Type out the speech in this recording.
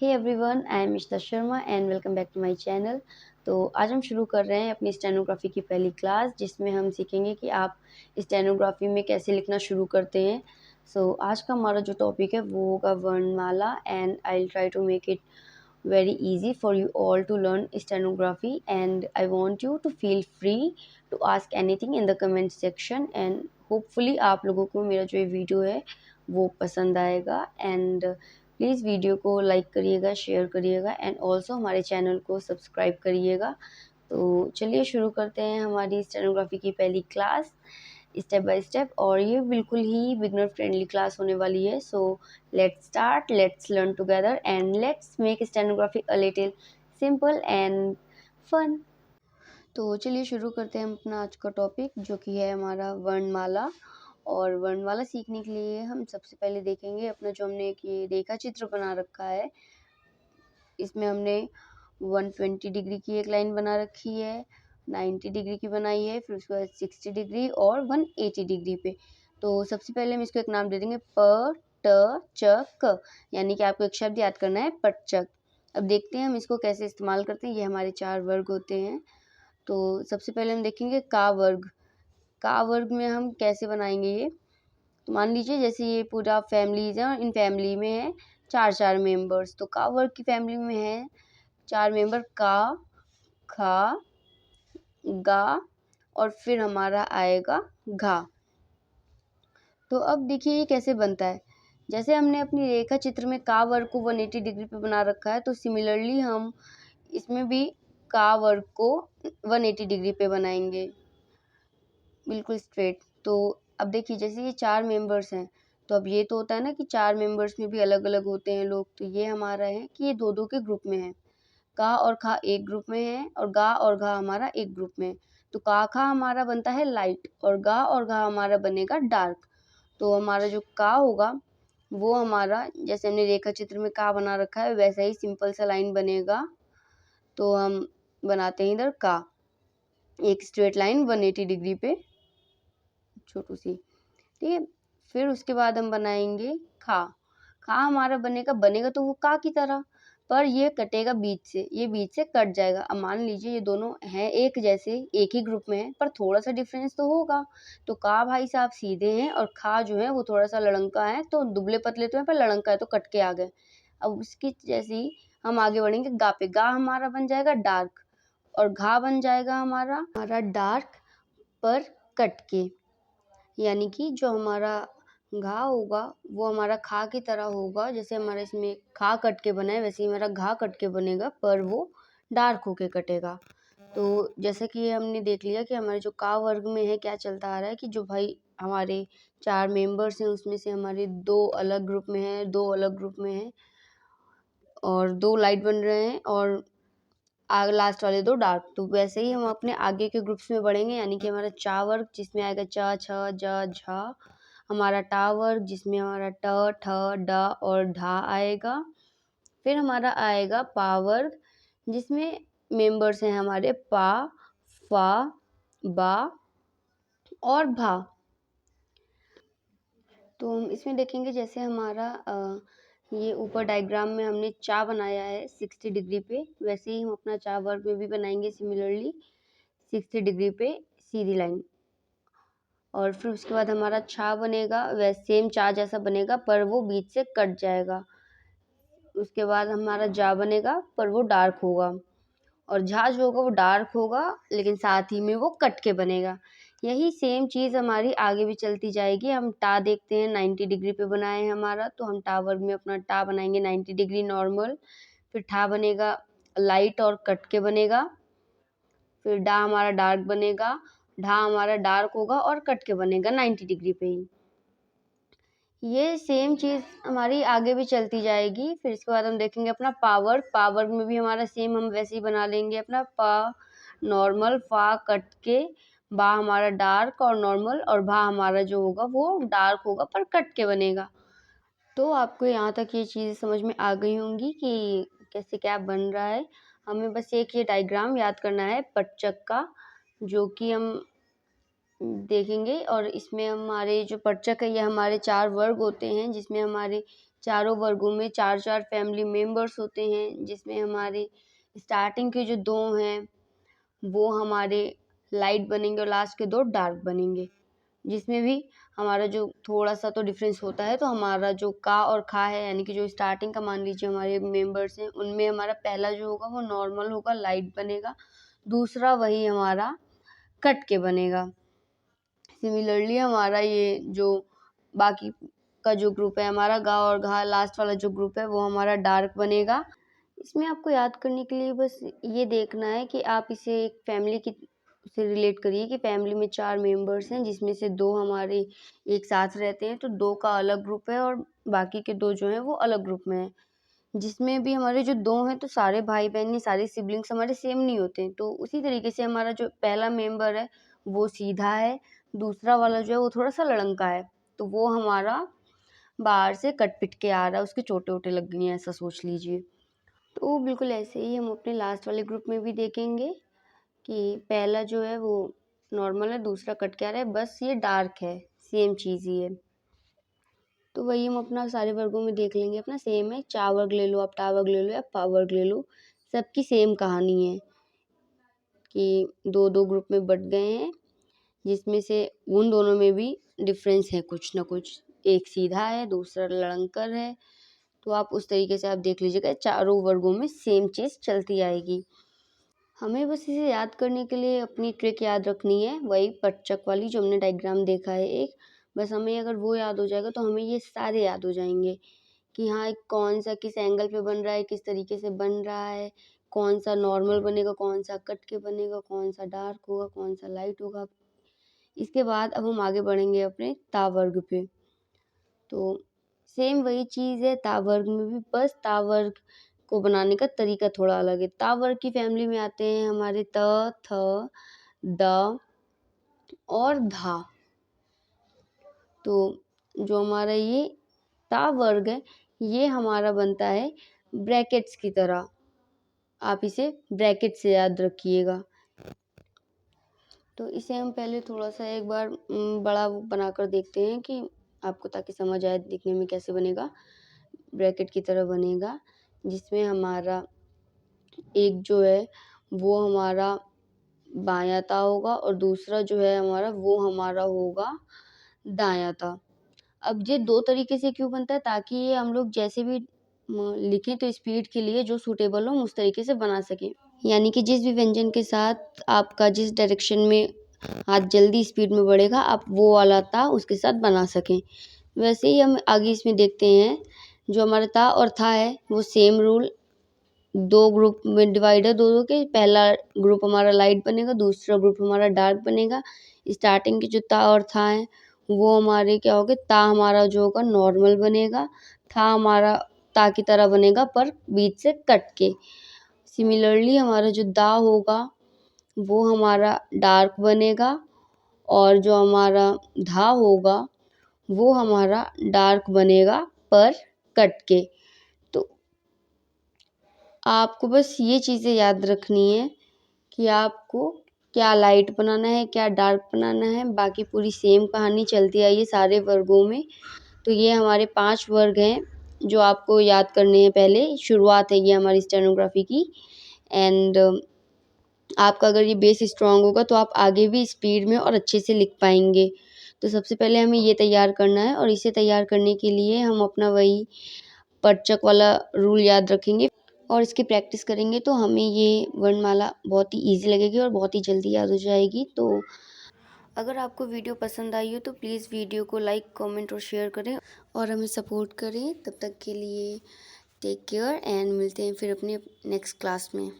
Hey everyone, I am Ishita Sharma and welcome back to my channel. तो आज हम शुरू कर रहे हैं अपनी स्टेनोग्राफी की पहली क्लास, जिसमें हम सीखेंगे कि आप स्टेनोग्राफी में कैसे लिखना शुरू करते हैं। आज का हमारा जो टॉपिक है वो होगा वर्णमाला, and I will try to make it very easy for you all to learn stenography, and I want you to feel free to ask anything in the comment section, and hopefully आप लोगों को मेरा जो ये video है वो पसंद आएगा। एंड प्लीज़ वीडियो को लाइक करिएगा, शेयर करिएगा एंड ऑल्सो हमारे चैनल को सब्सक्राइब करिएगा। तो चलिए शुरू करते हैं हमारी स्टेनोग्राफी की पहली क्लास स्टेप बाय स्टेप, और ये बिल्कुल ही बिगनर फ्रेंडली क्लास होने वाली है। So let's start, let's learn together and let's make stenography a little simple and fun. तो चलिए शुरू करते हैं हम अपना आज का टॉपिक, जो कि है हमारा वर्णमाला। और वर्णमाला सीखने के लिए हम सबसे पहले देखेंगे अपना जो हमने एक ये रेखा चित्र बना रखा है। इसमें हमने 120 डिग्री की एक लाइन बना रखी है, 90 डिग्री की बनाई है, फिर उसके बाद 60 डिग्री और 180 डिग्री पे। तो सबसे पहले हम इसको एक नाम दे देंगे प ट च क, यानी कि आपको एक शब्द याद करना है पटचक। अब देखते हैं हम इसको कैसे इस्तेमाल करते हैं। ये हमारे 4 वर्ग होते हैं। तो सबसे पहले हम देखेंगे का वर्ग। का वर्ग में हम कैसे बनाएंगे ये। तो मान लीजिए जैसे ये पूरा फैमिलीज है और इन फैमिली में है 4 मेंबर्स। तो का वर्ग की फैमिली में है 4 मेंबर, का, खा, गा और फिर हमारा आएगा घा। तो अब देखिए ये कैसे बनता है। जैसे हमने अपनी रेखा चित्र में का वर्ग को 180 डिग्री पे बना रखा है, तो सिमिलरली हम इसमें भी का वर्ग को 180 डिग्री पे बनाएंगे, बिल्कुल स्ट्रेट। तो अब देखिए जैसे ये 4 मेंबर्स हैं, तो अब ये तो होता है ना कि 4 मेंबर्स में भी अलग अलग होते हैं लोग। तो ये हमारा है कि ये दो दो के ग्रुप में है। का और खा एक ग्रुप में है और गा और घा हमारा एक ग्रुप में है। तो का खा हमारा बनता है लाइट और गा और घा हमारा बनेगा डार्क। तो हमारा जो का होगा वो हमारा, जैसे हमने रेखा चित्र में का बना रखा है वैसा ही सिंपल सा लाइन बनेगा। तो हम बनाते हैं इधर का, एक स्ट्रेट लाइन 180 डिग्री पे छोटू सी, ठीक है। फिर उसके बाद हम बनाएंगे खा। खा हमारा बनेगा तो वो का की तरह, पर ये कटेगा बीच से, ये बीच से कट जाएगा। अब मान लीजिए ये दोनों हैं एक जैसे, एक ही ग्रुप में है, पर थोड़ा सा डिफरेंस तो होगा। तो का भाई साहब सीधे हैं और खा जो है वो थोड़ा सा लड़ंका है। तो दुबले पतले तो है पर लड़ंका है, तो कट के आ गए। अब उसकी जैसे ही हम आगे बढ़ेंगे गा पे, गा हमारा बन जाएगा डार्क और घा बन जाएगा हमारा डार्क पर कट के, यानी कि जो हमारा घा होगा वो हमारा खा की तरह होगा। जैसे हमारा इसमें खा कट के बना है वैसे ही हमारा घा कट के बनेगा, पर वो डार्क होके कटेगा। तो जैसे कि हमने देख लिया कि हमारे जो का वर्ग में है क्या चलता आ रहा है कि जो भाई हमारे 4 मेंबर्स हैं उसमें से हमारे 2 अलग ग्रुप में हैं, 2 अलग ग्रुप में हैं और 2 लाइट बन रहे हैं और लास्ट वाले 2 डार्क। तो वैसे ही हम अपने आगे के ग्रुप्स में बढ़ेंगे, यानी कि हमारा चा वर्ग जिसमें आएगा च, छ, ज, झ, हमारा टा वर्ग जिसमें हमारा ट, ठ, ड और ढा आएगा। फिर हमारा आएगा पा वर्ग जिसमें मेंबर्स हैं हमारे पा, फा, बा और भा। तो हम इसमें देखेंगे जैसे हमारा ये ऊपर डायग्राम में हमने चा बनाया है 60 डिग्री पे, वैसे ही हम अपना चा वर्ग में भी बनाएंगे सिमिलरली 60 डिग्री पे सीधी लाइन। और फिर उसके बाद हमारा छा बनेगा वैसे सेम चा जैसा बनेगा, पर वो बीच से कट जाएगा। उसके बाद हमारा जा बनेगा पर वो डार्क होगा, और झा जो होगा वो डार्क होगा लेकिन साथ ही में वो कट के बनेगा। यही सेम चीज़ हमारी आगे भी चलती जाएगी। हम टा देखते हैं 90 डिग्री पे बनाए हैं हमारा, तो हम टा वर्ग में अपना टा बनाएंगे 90 डिग्री नॉर्मल। फिर ठा बनेगा लाइट और कट के बनेगा। फिर डा हमारा डार्क बनेगा, ढा हमारा डार्क होगा और कट के बनेगा 90 डिग्री पे ही। ये सेम चीज़ हमारी आगे भी चलती जाएगी। फिर इसके बाद हम देखेंगे अपना पावर में भी हमारा सेम हम वैसे ही बना लेंगे अपना पा नॉर्मल, फा कट के, बा हमारा डार्क और नॉर्मल, और भा हमारा जो होगा वो डार्क होगा पर कट के बनेगा। तो आपको यहाँ तक ये चीज़ें समझ में आ गई होंगी कि कैसे क्या बन रहा है। हमें बस एक ये डायग्राम याद करना है पटचक का, जो कि हम देखेंगे। और इसमें हमारे जो पटचक है ये हमारे 4 वर्ग होते हैं, जिसमें हमारे चारों वर्गों में 4-4 फैमिली मेंबर्स होते हैं, जिसमें हमारे स्टार्टिंग के जो 2 हैं वो हमारे लाइट बनेंगे और लास्ट के 2 डार्क बनेंगे। जिसमें भी हमारा जो थोड़ा-सा तो डिफ़रेंस होता है, तो हमारा जो का और खा है, यानी कि जो स्टार्टिंग का मान लीजिए हमारे मेंबर्स हैं, उनमें हमारा पहला जो होगा वो नॉर्मल होगा, लाइट बनेगा, दूसरा वही हमारा कट के बनेगा। सिमिलरली हमारा ये जो बाकी का जो ग्रुप है हमारा गा और घा, लास्ट वाला जो ग्रुप है वो हमारा डार्क बनेगा। इसमें आपको याद करने के लिए बस ये देखना है कि आप इसे एक फैमिली की से रिलेट करिए कि फैमिली में 4 मेंबर्स हैं, जिसमें से 2 हमारे एक साथ रहते हैं, तो 2 का अलग ग्रुप है और बाकी के 2 जो हैं वो अलग ग्रुप में हैं। जिसमें भी हमारे जो 2 हैं तो सारे भाई-बहन, ये सारे सिबलिंग्स हमारे सेम नहीं होते हैं। तो उसी तरीके से हमारा जो पहला मेंबर है वो सीधा है, दूसरा वाला जो है वो थोड़ा-सा लड़ंगा है। तो वो हमारा बाहर से कट-पिट के आ रहा है, उसके चोटें-वोटें लग गई हैं, ऐसा सोच लीजिए। तो बिल्कुल ऐसे ही हम अपने लास्ट वाले ग्रुप में भी देखेंगे कि पहला जो है वो नॉर्मल है, दूसरा कट के आ रहा है, बस ये डार्क है, सेम चीज़ ही है। तो वही हम अपना सारे वर्गों में देख लेंगे, अपना सेम है, चा वर्ग ले लो, आप टा वर्ग ले लो या पा वर्ग ले लो, सबकी सेम कहानी है कि 2-2 ग्रुप में बँट गए हैं, जिसमें से उन दोनों में भी डिफ़रेंस है कुछ ना कुछ। एक सीधा है, दूसरा लड़ंकर है, तो आप उस तरीके से आप देख लीजिएगा, चारों वर्गों में सेम चीज़ चलती आएगी। हमें बस इसे याद करने के लिए अपनी ट्रिक याद रखनी है, वही पटचक वाली जो हमने डायग्राम देखा है एक। बस हमें अगर वो याद हो जाएगा तो हमें ये सारे याद हो जाएँगे कि हाँ, कौन-सा किस एंगल पे बन रहा है, किस तरीके से बन रहा है, कौन-सा नॉर्मल बनेगा, कौन-सा कट के बनेगा, कौन-सा डार्क होगा, कौन-सा लाइट होगा। इसके बाद अब हम आगे बढ़ेंगे अपने ता वर्ग पे। तो सेम वही चीज़ है ता वर्ग में भी, बस ता वर्ग को बनाने का तरीका थोड़ा अलग है। ता वर्ग की फैमिली में आते हैं हमारे त, थ, द और धा। तो जो हमारा ये ता वर्ग है, ये हमारा बनता है ब्रैकेट्स की तरह। आप इसे ब्रैकेट से याद रखिएगा। तो इसे हम पहले थोड़ा-सा एक बार बड़ा बनाकर देखते हैं कि आपको ताकि समझ आए दिखने में कैसे बनेगा। ब्रैकेट की तरह बनेगा, जिसमें हमारा एक जो है वो हमारा बायाँ ता होगा और दूसरा जो है हमारा वो हमारा होगा दायाँ ता। अब ये 2 तरीके से क्यों बनता है, ताकि ये हम लोग जैसे भी लिखें तो स्पीड के लिए जो सूटेबल हो हम उस तरीके से बना सकें। यानी कि जिस भी व्यंजन के साथ आपका जिस डायरेक्शन में हाथ जल्दी स्पीड में बढ़ेगा, आप वो वाला ता उसके साथ बना सकें। वैसे ही हम आगे इसमें देखते हैं, जो हमारा ता और था है वो सेम रूल, 2 ग्रुप में डिवाइड है 2-2 के। पहला ग्रुप हमारा लाइट बनेगा, दूसरा ग्रुप हमारा डार्क बनेगा। स्टार्टिंग के जो ता और था है वो हमारे क्या होंगे, ता हमारा जो होगा नॉर्मल बनेगा, था हमारा ता की तरह बनेगा पर बीच से कट के। सिमिलरली हमारा जो दा होगा वो हमारा डार्क बनेगा और जो हमारा धा होगा वो हमारा डार्क बनेगा पर कट के। तो आपको बस ये चीज़ें याद रखनी है कि आपको क्या लाइट बनाना है, क्या डार्क बनाना है, बाकी पूरी सेम कहानी चलती आई है सारे वर्गों में। तो ये हमारे 5 वर्ग हैं जो आपको याद करने हैं पहले, शुरुआत है ये हमारी स्टेनोग्राफी की। एंड आपका अगर ये बेस स्ट्रॉन्ग होगा तो आप आगे भी स्पीड में और अच्छे से लिख पाएँगे। तो सबसे पहले हमें ये तैयार करना है और इसे तैयार करने के लिए हम अपना वही पटचक वाला रूल याद रखेंगे और इसकी प्रैक्टिस करेंगे तो हमें ये वर्णमाला बहुत ही ईज़ी लगेगी और बहुत ही जल्दी याद हो जाएगी। तो अगर आपको वीडियो पसंद आई हो तो प्लीज़ वीडियो को लाइक, कमेंट और शेयर करें और हमें सपोर्ट करें। तब तक के लिए टेक केयर एंड मिलते हैं फिर अपने नेक्स्ट क्लास में।